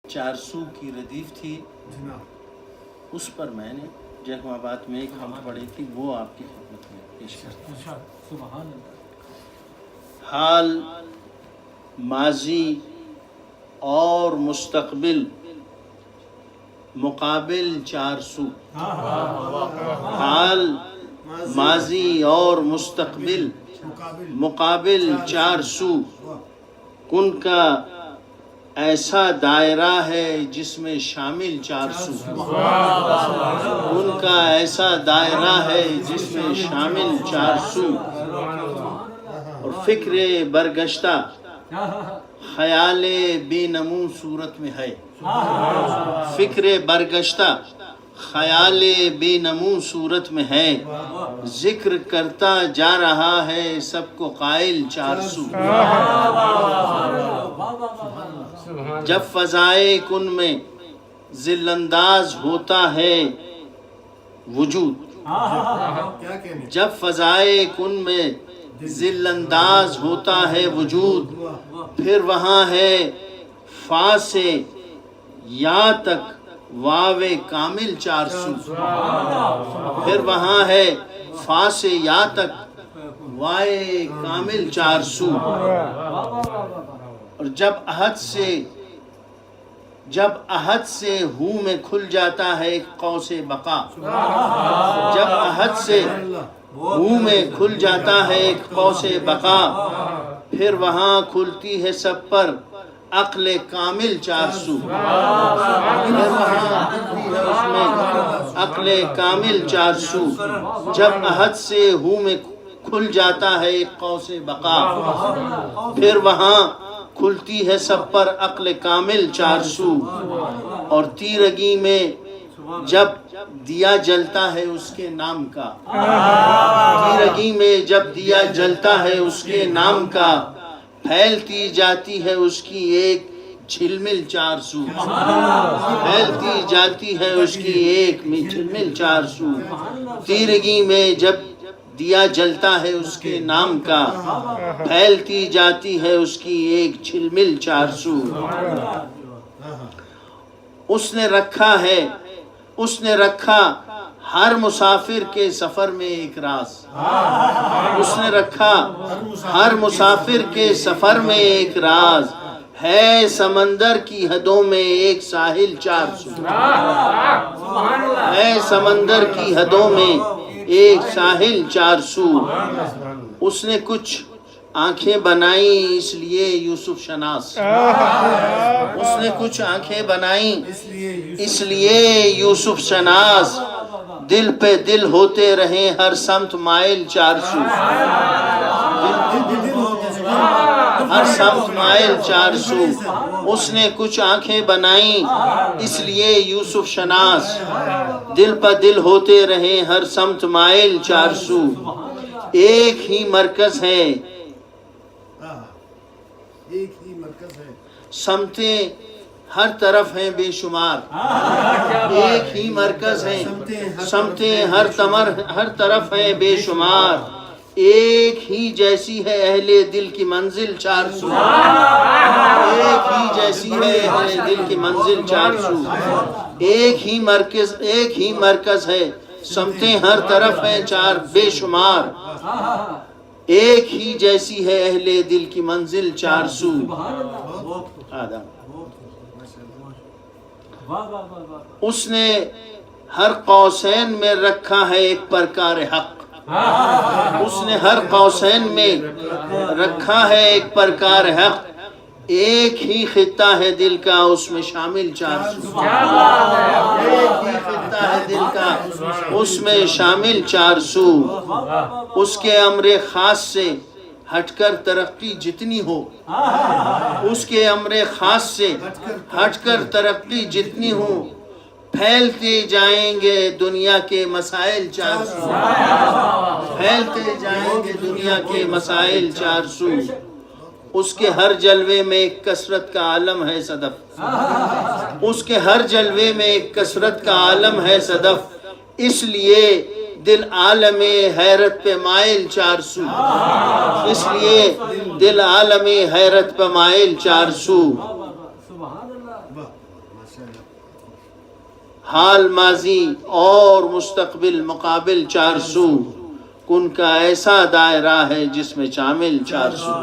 400 کی ردیف تھی، اس پر میں نے جہماباد میں ایک ہم پڑھی تھی، وہ آپ کی خدمت میں پیش کرتا ہوں۔ سبحان اللہ۔ حال ماضی اور مستقبل مقابل 400، حال ماضی اور مستقبل مقابل 400، ان کا ایسا دائرہ ہے جس میں شامل 400، ان کا ایسا دائرہ ہے جس میں شامل 400، اور فکر برگشتہ خیال بے نمو صورت میں ہے، فکر برگشتہ خیال بے نمو صورت میں ہے، ذکر کرتا جا رہا ہے سب کو قائل 400۔ جب فضائے کن میں ذل انداز ہوتا ہے وجود، جب فضائے کن میں ذل انداز ہوتا ہے وجود، پھر وہاں ہے فا سے یا تک واو کامل 400، پھر وہاں ہے فا سے یا تک وائے کامل 400، اور جب احد سے ہو میں کھل جاتا ہے ایک قوس بقا، جب احد سے ہو میں کھل جاتا ہے ایک قوس بقا، پھر وہاں کھلتی ہے سب پر عقل کامل 400، پھر وہاں کھلتی ہے اس میں عقل کامل 400، جب احد سے ہو میں کھل جاتا ہے ایک قوس بقا، پھر وہاں کھلتی ہے سب پر عقل کامل 400، اور تیرگی میں جب دیا جلتا ہے اس کے نام کا، تیرگی میں جب دیا جلتا ہے اس کے نام کا، پھیلتی جاتی ہے اس کی ایک جھلمل 400، پھیلتی جاتی ہے اس کی ایک جھلمل 400، تیرگی میں جب دیا جلتا ہے اس کے نام کا، پھیلتی جاتی ہے اس کی ایک جھلمل 400۔ اس نے رکھا ہر مسافر کے سفر میں ایک راز، اس نے رکھا ہر مسافر کے سفر میں ایک راز، ہے سمندر کی حدوں میں ایک ساحل 400، ہے سمندر کی حدوں میں ایک ساحل 400۔ اس نے کچھ آنکھیں بنائیں اس لیے یوسف شناس، اس نے کچھ آنکھیں بنائیں اس لیے یوسف شناس، دل پہ دل ہوتے رہے ہر سمت مائل 400، ہر سمت مائل 400۔ اس نے کچھ آنکھیں بنائیں اس لیے یوسف شناس، دل پہ دل ہوتے رہے ہر سمت مائل 400۔ ایک ہی مرکز ہے، سمتیں ہر طرف ہیں بے شمار، ایک ہی مرکز ہے، سمتیں ہر طرف ہیں بے شمار، ایک ہی جیسی ہے اہل دل کی منزل 400، ایک ہی جیسی ہے اہل دل کی منزل 400، ایک ہی مرکز ہے، سمتیں ہر طرف ہیں بے شمار، ایک ہی جیسی ہے اہل دل کی منزل 400۔ اس نے ہر قوسین میں رکھا ہے ایک پرکار حق، اس نے ہر قوسین میں رکھا ہے ایک پرکار حق، ایک ہی خطہ ہے دل کا اس میں شامل 400، ایک ہی خطہ ہے دل کا اس میں شامل 400۔ اس کے امر خاص سے ہٹ کر ترقی جتنی ہو، اس کے امر خاص سے ہٹ کر ترقی جتنی ہو، پھیلتے جائیں گے دنیا کے مسائل 400، پھیلتے جائیں گے دنیا کے مسائل 400۔ اس کے ہر جلوے میں ایک کثرت کا عالم ہے صدف، اس کے ہر جلوے میں ایک کثرت کا عالم ہے صدف، اس لیے دل عالم حیرت پہ مائل 400، اس لیے دل عالم حیرت پہ مائل 400۔ حال ماضی اور مستقبل مقابل 4 سو، کن کا ایسا دائرہ ہے جس میں شامل 4 سو.